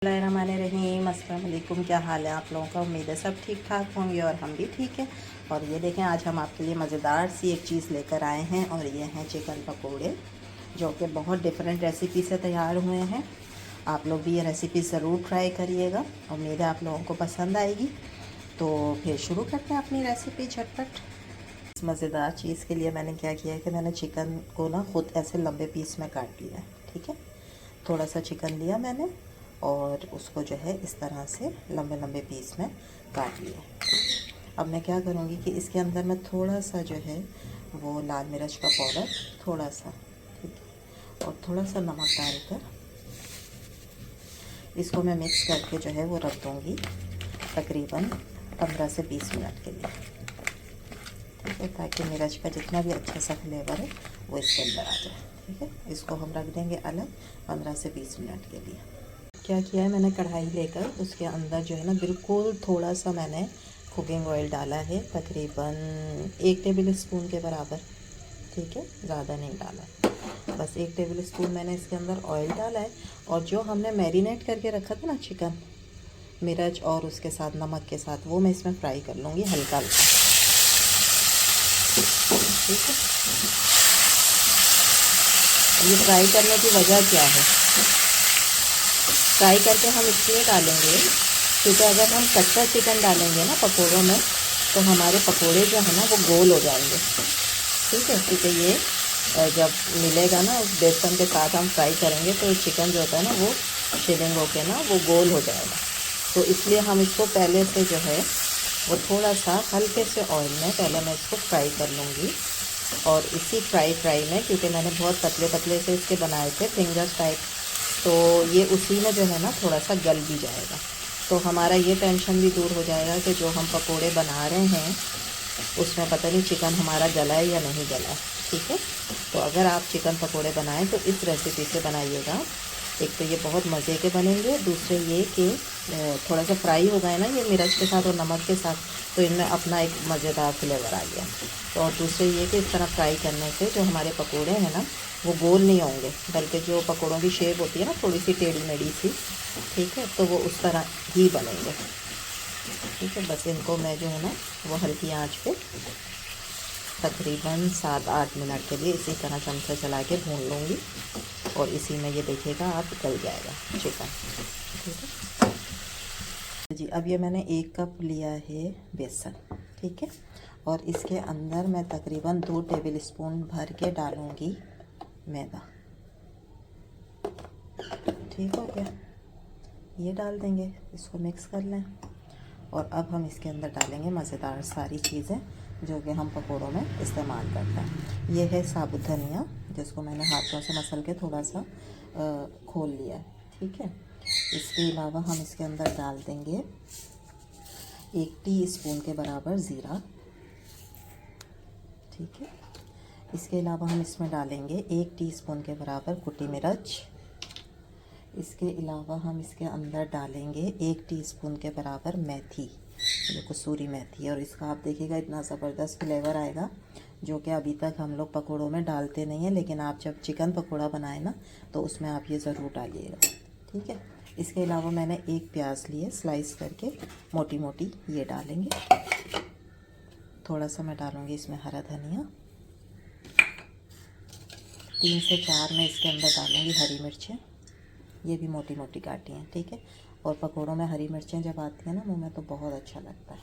बिस्मिल्लाहिर्रहमानिर्रहीम। अस्सलाम वालेकुम। क्या हाल है आप लोगों का? उम्मीद है सब ठीक ठाक होंगे और हम भी ठीक हैं। और ये देखें, आज हम आपके लिए मज़ेदार सी एक चीज़ लेकर आए हैं और ये हैं चिकन पकोड़े, जो कि बहुत डिफरेंट रेसिपी से तैयार हुए हैं। आप लोग भी ये रेसिपी ज़रूर ट्राई करिएगा। उम्मीद है आप लोगों को पसंद आएगी। तो फिर शुरू करते हैं अपनी रेसिपी झटपट। इस मज़ेदार चीज़ के लिए मैंने क्या किया है कि मैंने चिकन को ना ख़ुद ऐसे लंबे पीस में काट लिया है। ठीक है, थोड़ा सा चिकन लिया मैंने और उसको जो है इस तरह से लंबे लंबे पीस में काट लिया। अब मैं क्या करूँगी कि इसके अंदर मैं थोड़ा सा जो है वो लाल मिर्च का पाउडर, थोड़ा सा, ठीक है, और थोड़ा सा नमक डालकर इसको मैं मिक्स करके जो है वो रख दूँगी तकरीबन 15 से 20 मिनट के लिए। ठीक है, ताकि मिर्च का जितना भी अच्छा सा फ्लेवर है वो इसके अंदर आ जाए। ठीक है, इसको हम रख देंगे अलग 15 से 20 मिनट के लिए। क्या किया है, मैंने कढ़ाई लेकर उसके अंदर जो है ना बिल्कुल थोड़ा सा मैंने कुकिंग ऑयल डाला है, तकरीबन 1 टेबल स्पून के बराबर। ठीक है, ज़्यादा नहीं डाला, बस 1 टेबल स्पून मैंने इसके अंदर ऑयल डाला है। और जो हमने मैरिनेट करके रखा था ना चिकन, मिर्च और उसके साथ नमक के साथ, वो मैं इसमें फ्राई कर लूँगी हल्का हल्का। ठीक है, ये फ्राई करने की वजह क्या है? फ्राई करके हम इसलिए डालेंगे क्योंकि अगर हम कच्चा चिकन डालेंगे ना पकोड़ों में, तो हमारे पकोड़े जो है ना वो गोल हो जाएंगे। ठीक है, क्योंकि ये जब मिलेगा ना उस बेसन के साथ हम फ्राई करेंगे तो चिकन जो होता है ना वो शिलिंग होके ना वो गोल हो जाएगा। तो इसलिए हम इसको पहले से जो है वो थोड़ा सा हल्के से ऑयल में पहले मैं इसको फ्राई कर लूँगी। और इसी फ्राई में, क्योंकि मैंने बहुत पतले पतले से इसके बनाए थे फिंगर्स टाइप, तो ये उसी में जो है ना थोड़ा सा गल भी जाएगा। तो हमारा ये टेंशन भी दूर हो जाएगा कि जो हम पकोड़े बना रहे हैं उसमें पता नहीं चिकन हमारा गला है या नहीं गला। ठीक है, तो अगर आप चिकन पकोड़े बनाएं तो इस रेसिपी से बनाइएगा। एक तो ये बहुत मज़े के बनेंगे, दूसरे ये कि थोड़ा सा फ्राई हो गए ना ये मिर्च के साथ और नमक के साथ, तो इनमें अपना एक मज़ेदार फ्लेवर आ गया। तो और दूसरे ये कि इस तरह फ्राई करने से जो हमारे पकोड़े हैं ना वो गोल नहीं होंगे, बल्कि जो पकोड़ों की शेप होती है ना थोड़ी सी टेढ़ी मेढ़ी सी, ठीक है, तो वो उस तरह ही बनेंगे। ठीक है, बस इनको मैं जो है ना वो हल्की आंच पे तकरीबन 7-8 मिनट के लिए इसी तरह चमचा चला के भून लूँगी और इसी में ये देखिएगा आप गल जाएगा चिकन। ठीक है जी, अब ये मैंने 1 कप लिया है बेसन। ठीक है, और इसके अंदर मैं तकरीबन 2 टेबल स्पून भर के डालूँगी मैदा। ठीक हो गया, ये डाल देंगे, इसको मिक्स कर लें। और अब हम इसके अंदर डालेंगे मज़ेदार सारी चीज़ें जो कि हम पकोड़ों में इस्तेमाल करते हैं। ये है साबुत धनिया, जिसको मैंने हाथों से मसल के थोड़ा सा खोल लिया है। ठीक है, इसके अलावा हम इसके अंदर डाल देंगे 1 टीस्पून के बराबर ज़ीरा। ठीक है, इसके अलावा हम इसमें डालेंगे 1 टीस्पून के बराबर कुटी मिर्च। इसके अलावा हम इसके अंदर डालेंगे 1 टीस्पून के बराबर मेथी, जो कसूरी मेथी है। और इसका आप देखिएगा इतना ज़बरदस्त फ्लेवर आएगा, जो कि अभी तक हम लोग पकोड़ों में डालते नहीं हैं, लेकिन आप जब चिकन पकोड़ा बनाएं ना तो उसमें आप ये ज़रूर डालिएगा। ठीक है, इसके अलावा मैंने 1 प्याज लिए स्लाइस करके मोटी मोटी, ये डालेंगे। थोड़ा सा मैं डालूँगी इसमें हरा धनिया, 3 से 4 मैं इसके अंदर डालूँगी हरी मिर्चें, ये भी मोटी मोटी काटी हैं। ठीक है, और पकोड़ों में हरी मिर्चें जब आती हैं ना मुंह में तो बहुत अच्छा लगता है।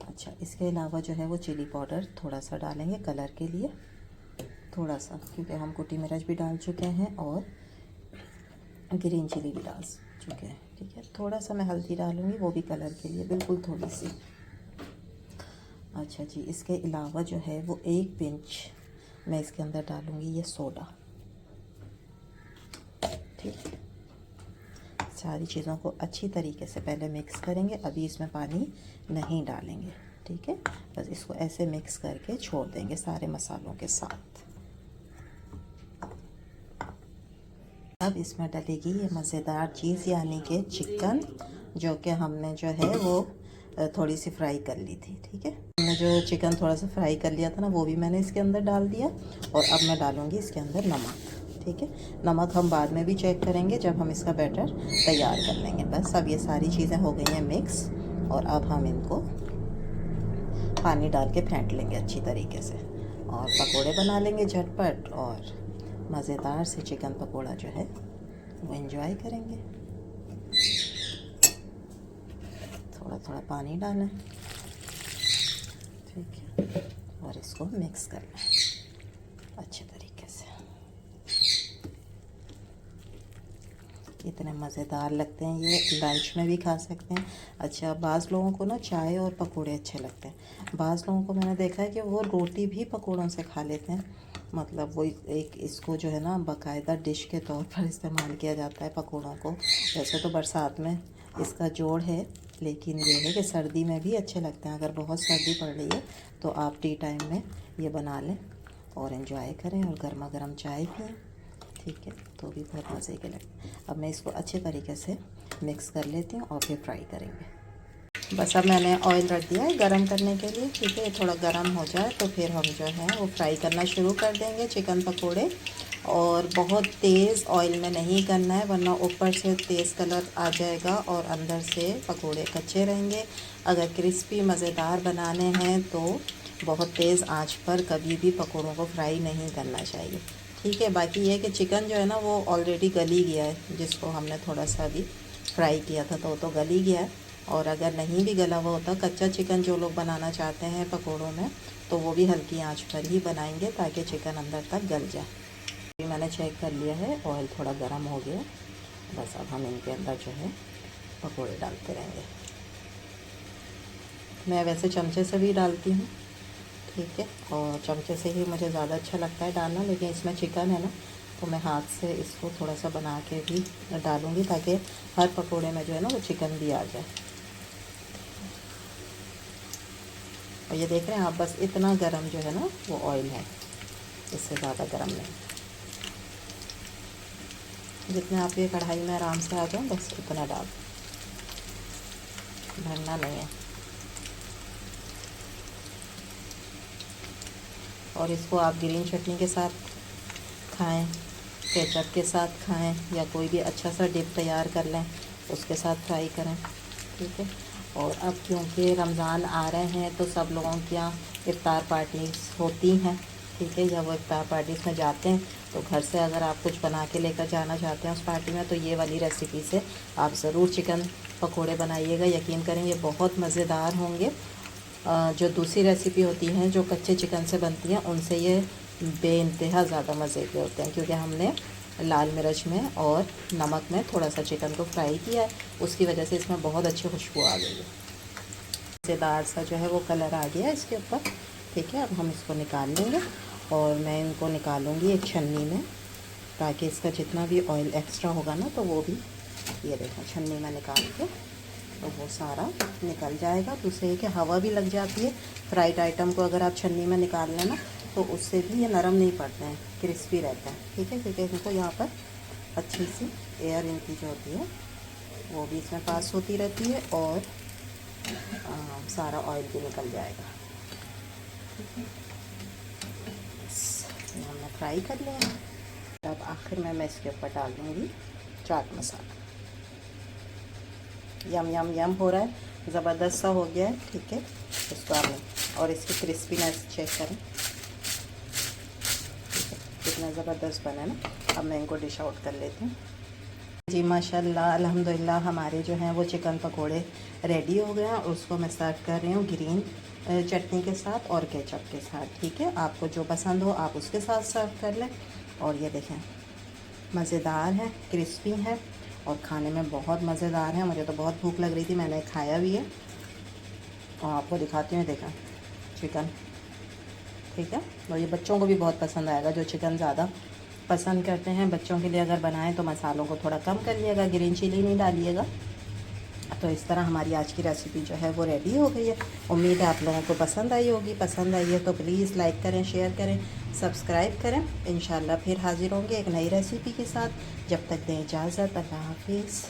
अच्छा, इसके अलावा जो है वो चिली पाउडर थोड़ा सा डालेंगे कलर के लिए, थोड़ा सा, क्योंकि हम कुटी मिर्च भी डाल चुके हैं और ग्रीन चिली भी डाल चुके हैं। ठीक है, थोड़ा सा मैं हल्दी डालूँगी, वो भी कलर के लिए, बिल्कुल थोड़ी सी। अच्छा जी, इसके अलावा जो है वो 1 पिंच मैं इसके अंदर डालूँगी ये सोडा। ठीक है, सारी चीज़ों को अच्छी तरीके से पहले मिक्स करेंगे, अभी इसमें पानी नहीं डालेंगे। ठीक है, बस इसको ऐसे मिक्स करके छोड़ देंगे सारे मसालों के साथ। अब इसमें डलेगी ये मज़ेदार चीज़, यानी कि चिकन, जो कि हमने जो है वो थोड़ी सी फ्राई कर ली थी। ठीक है, हमने जो चिकन थोड़ा सा फ्राई कर लिया था ना वो भी मैंने इसके अंदर डाल दिया। और अब मैं डालूँगी इसके अंदर नमक। ठीक है। नमक हम बाद में भी चेक करेंगे जब हम इसका बैटर तैयार कर लेंगे। बस अब ये सारी चीज़ें हो गई हैं मिक्स, और अब हम इनको पानी डाल के फेंट लेंगे अच्छी तरीके से, और पकोड़े बना लेंगे झटपट, और मज़ेदार से चिकन पकोड़ा जो है वो एंजॉय करेंगे। थोड़ा थोड़ा पानी डालें, ठीक है, और इसको मिक्स कर लें अच्छे तरीके से। इतने मज़ेदार लगते हैं, ये लंच में भी खा सकते हैं। अच्छा, बाज़ लोगों को ना चाय और पकोड़े अच्छे लगते हैं, बाज़ लोगों को मैंने देखा है कि वो रोटी भी पकोड़ों से खा लेते हैं। मतलब वो एक इसको जो है ना बाकायदा डिश के तौर पर इस्तेमाल किया जाता है पकोड़ों को। वैसे तो बरसात में इसका जोड़ है, लेकिन ये है कि सर्दी में भी अच्छे लगते हैं। अगर बहुत सर्दी पड़ रही है तो आप टी टाइम में ये बना लें और एंजॉय करें, और गर्मा गर्म चाय पिएं, ठीक है, तो भी बहुत मज़े के लगते हैं। अब मैं इसको अच्छे तरीके से मिक्स कर लेती हूँ और फिर फ्राई करेंगे। बस अब मैंने ऑयल रख दिया है गरम करने के लिए, ठीक है। थोड़ा गरम हो जाए तो फिर हम जो है वो फ्राई करना शुरू कर देंगे चिकन पकोड़े। और बहुत तेज़ ऑयल में नहीं करना है, वरना ऊपर से तेज़ कलर आ जाएगा और अंदर से पकोड़े कच्चे रहेंगे। अगर क्रिस्पी मज़ेदार बनाने हैं तो बहुत तेज़ आंच पर कभी भी पकोड़ों को फ्राई नहीं करना चाहिए, ठीक है। बाकी ये कि चिकन जो है ना वो ऑलरेडी गल ही गया है, जिसको हमने थोड़ा सा भी फ्राई किया था तो वो तो गल ही गया है। और अगर नहीं भी गला हुआ होता, कच्चा चिकन जो लोग बनाना चाहते हैं पकोड़ों में, तो वो भी हल्की आंच पर ही बनाएंगे ताकि चिकन अंदर तक गल जाए। अभी मैंने चेक कर लिया है, ऑयल थोड़ा गर्म हो गया। बस अब हम इनके अंदर जो है पकोड़े डालते रहेंगे। मैं वैसे चमचे से भी डालती हूँ, ठीक है, और चमचे से ही मुझे ज़्यादा अच्छा लगता है डालना, लेकिन इसमें चिकन है ना तो मैं हाथ से इसको थोड़ा सा बना के भी डालूँगी ताकि हर पकोड़े में जो है ना वो चिकन भी आ जाए। और ये देख रहे हैं आप, बस इतना गरम जो है ना वो ऑयल है, इससे ज़्यादा गरम नहीं। जितने आप ये कढ़ाई में आराम से आ जाए बस उतना डाल, भरना नहीं है। और इसको आप ग्रीन चटनी के साथ खाएं, केचप के साथ खाएं, या कोई भी अच्छा सा डिप तैयार कर लें उसके साथ फ्राई करें, ठीक है। और अब क्योंकि रमज़ान आ रहे हैं तो सब लोगों के यहाँ इफ्तार पार्टीज़ होती हैं, ठीक है। जब वो इफ्तार पार्टीज़ में जाते हैं तो घर से अगर आप कुछ बना के लेकर जाना चाहते हैं उस पार्टी में, तो ये वाली रेसिपी से आप ज़रूर चिकन पकोड़े बनाइएगा। यकीन करें ये बहुत मज़ेदार होंगे। जो दूसरी रेसिपी होती हैं जो कच्चे चिकन से बनती हैं, उनसे ये बेइंतहा ज़्यादा मज़े के होते हैं, क्योंकि हमने लाल मिर्च में और नमक में थोड़ा सा चिकन को फ्राई किया है, उसकी वजह से इसमें बहुत अच्छी खुशबू आ गई है। मज़ेदार सा जो है वो कलर आ गया इसके ऊपर, ठीक है। अब हम इसको निकाल लेंगे, और मैं इनको निकालूंगी एक छन्नी में, ताकि इसका जितना भी ऑयल एक्स्ट्रा होगा ना तो वो भी, ये देखो छन्नी में निकाल के तो वो सारा निकल जाएगा। दूसरे ये कि हवा भी लग जाती है फ्राइड आइटम को, अगर आप छन्नी में निकाल लें ना तो उससे भी ये नरम नहीं पड़ते हैं, क्रिस्पी रहते हैं, ठीक है। क्योंकि इनको यहाँ पर अच्छी सी एयर इनकी जो होती है वो भी इसमें पास होती रहती है, और सारा ऑयल भी निकल जाएगा, ठीक है। हमने फ्राई कर लिया। अब आखिर में मैं इसके ऊपर डाल दूँगी चाट मसाला। यम यम यम हो रहा है, ज़बरदस्त सा हो गया है, ठीक है। इसको आप और इसकी क्रिस्पीनेस चेक करें, कितना ज़बरदस्त बना है ना। अब मैं इनको डिश आउट कर लेती हूँ। जी माशाल्लाह अल्हम्दुलिल्लाह, हमारे जो हैं वो चिकन पकोड़े रेडी हो गए हैं, और उसको मैं सर्व कर रही हूँ ग्रीन चटनी के साथ और केचप के साथ, ठीक है। आपको जो पसंद हो आप उसके साथ सर्व कर लें। और ये देखें मज़ेदार है, क्रिस्पी है, और खाने में बहुत मज़ेदार है। मुझे तो बहुत भूख लग रही थी, मैंने खाया भी है, और आपको दिखाती हूँ। देखा चिकन, ठीक है। और ये बच्चों को भी बहुत पसंद आएगा, जो चिकन ज़्यादा पसंद करते हैं। बच्चों के लिए अगर बनाएं तो मसालों को थोड़ा कम कर लिएगा, ग्रीन चिली नहीं डालिएगा। तो इस तरह हमारी आज की रेसिपी जो है वो रेडी हो गई है। उम्मीद है आप लोगों को पसंद आई होगी। पसंद आई है तो प्लीज़ लाइक करें, शेयर करें, सब्सक्राइब करें। इंशाल्लाह फिर हाजिर होंगे एक नई रेसिपी के साथ। जब तक दें इजाज़त, अल्लाह हाफिज़।